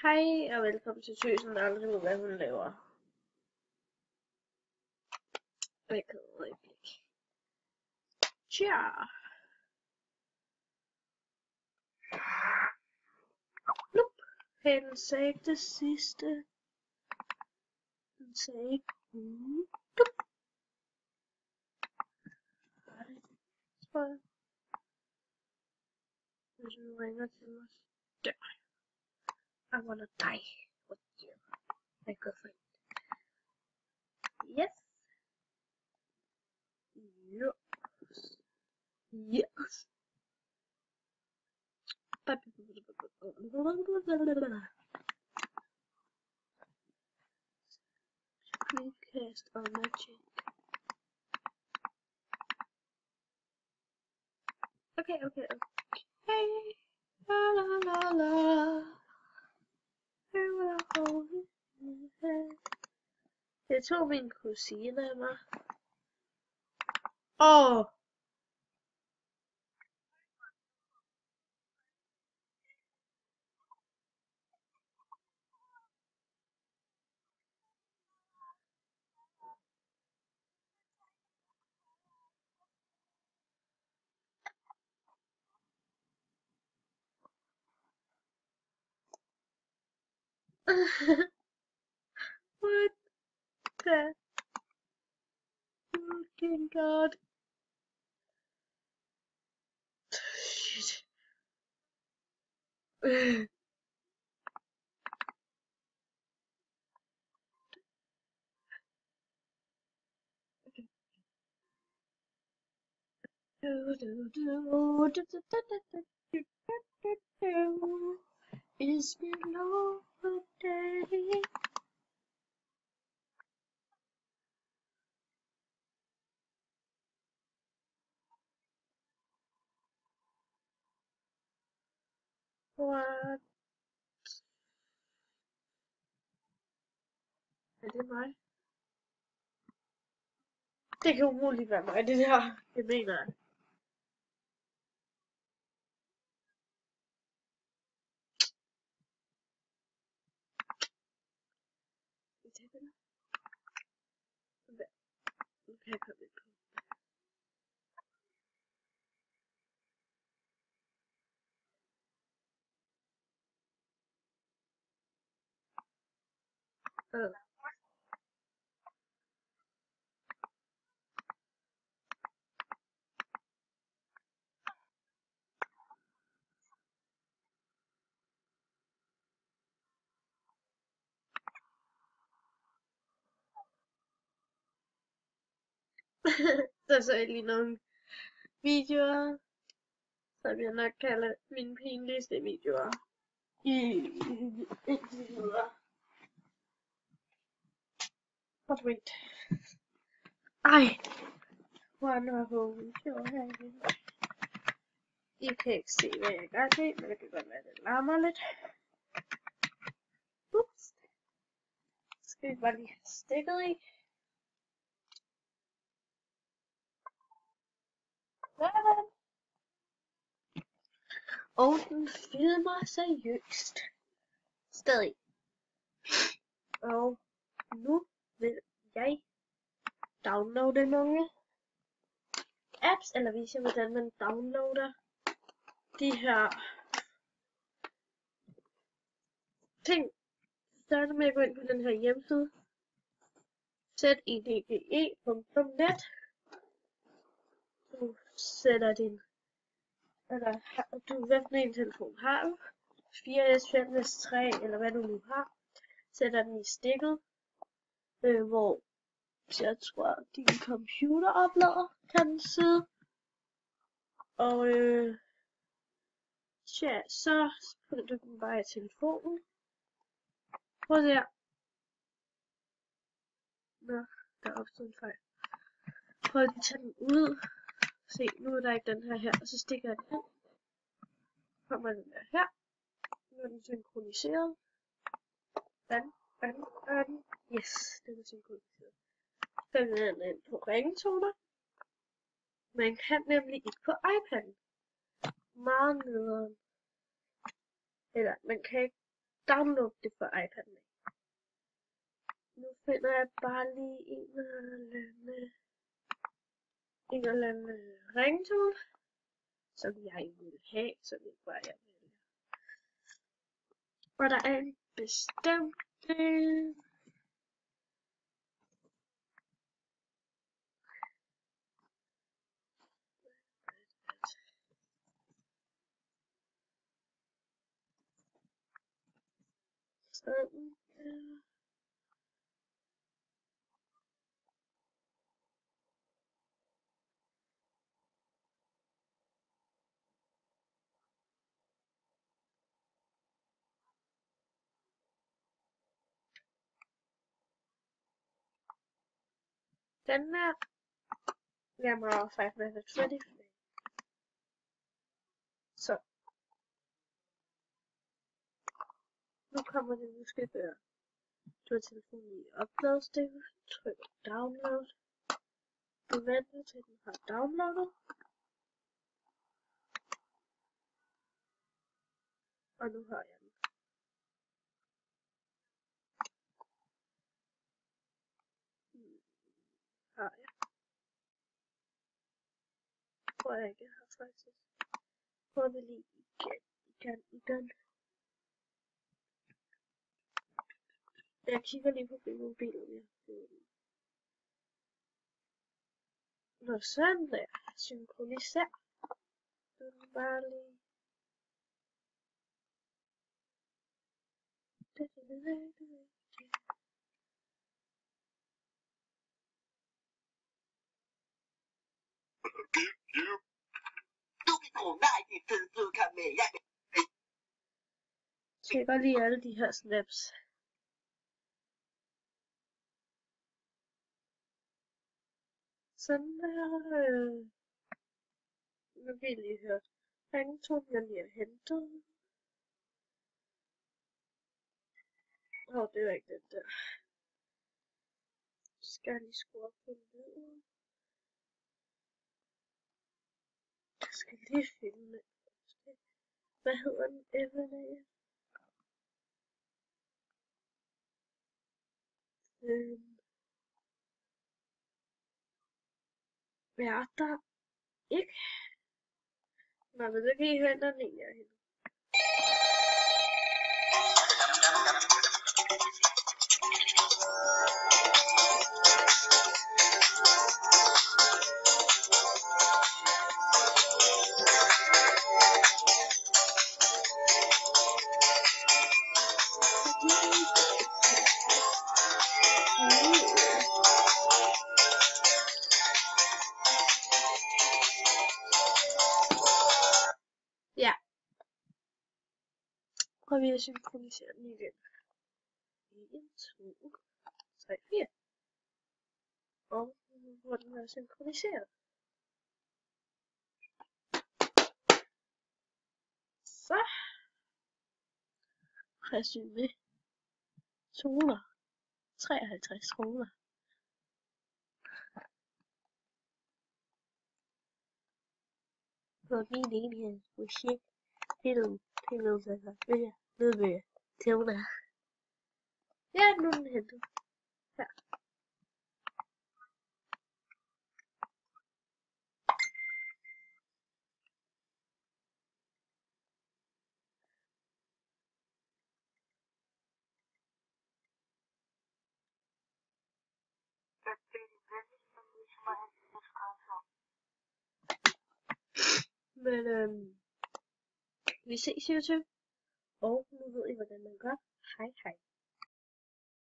Hej og velkommen til Tøsen aldrig ved, hvad hun laver. Et øjeblik. Tja. Nup. Han sagde ikke det sidste. Han sagde ikke. Nup. Tror jeg. Hvis du ringer til mig. Der. I wanna die with you. My girlfriend. Yes. Yes. Yes. Screencast on magic. Okay. La la la la. I will hold your hand. Det tog min kusine af mig. What the fucking god? Shit. It's been a long day. What? Er det mig? Det kan umuligt være mig, det der. Det mener jeg. Nu kan jeg komme ind på. Der så jeg lige nogle videoer, som jeg nok kalder mine pinligste videoer indtil videre. But wait. Ej! Wonderful. I kan ikke se, hvad jeg gør det, men det kan godt være, det larmer lidt. Ups. Skal vi bare lige have stikket i. Sådan. Og den filmer seriøst. Stadig. Og nu vil jeg downloade nogle apps, eller vise jer, hvordan man downloader de her ting. Starter med at gå ind på den her hjemmeside. zidge.net. Du sætter din, eller du venter en telefon har du. 4S, 5S, 3 eller hvad du nu har. Sætter den i stikket, hvor jeg tror din computer oplader kan den sidde. Og tja, så putter du den bare i telefonen. Prøv der. Nå, der er opstået en fejl. Prøv at tage den ud. Se, nu er der ikke den her, og så stikker jeg den ind. Kommer den der her. Nu er den synkroniseret. Yes, den er synkroniseret. Så vil den ind på ringetoner. Man kan nemlig ikke på iPad'en. Meget nederen. Eller man kan ikke downloade det for iPad'en. Nu finder jeg bare lige en eller anden ringtone, som jeg vil have, som ikke bare jeg vil. Og der er en bestemt sådan der. Den der nærmere 5 Minutes at Freddy. Så nu kommer det måske gøre. Du har telefonen i upload-stikket, trykker download. Du venter til den har downloadet. Og nu har jeg den. Har jeg. Tror jeg ikke, jeg har faktisk. Prøv det lige igen. Jeg kigger lige på min mobil, om jeg får den. Nå, sådan der. Synkroniser. Du er bare lige. Så jeg kan godt lide alle de her snaps. Sådan der. Nu kan I lige høre. Ringtone, jeg lige har hentet. Det var ikke den der. Skal jeg lige skrue op på lyden. Jeg skal lige finde det. Hvad hedder den? Evelyn? Er der ikke? Nå, men så kan I høre den en af hende. Ja. Prøv lige at synkronisere den igen. 1, 2, 3, 4. Og hvor den er synkroniseret. Så. Resume. Toner. 53 toner. På min enhed. Musik. Film. Filmudsager. Bøger. Lydbøger. Toner. Ja, nu er den hentet. Her. Men vi ses YouTube. Og nu ved I, hvordan man gør. Hej hej.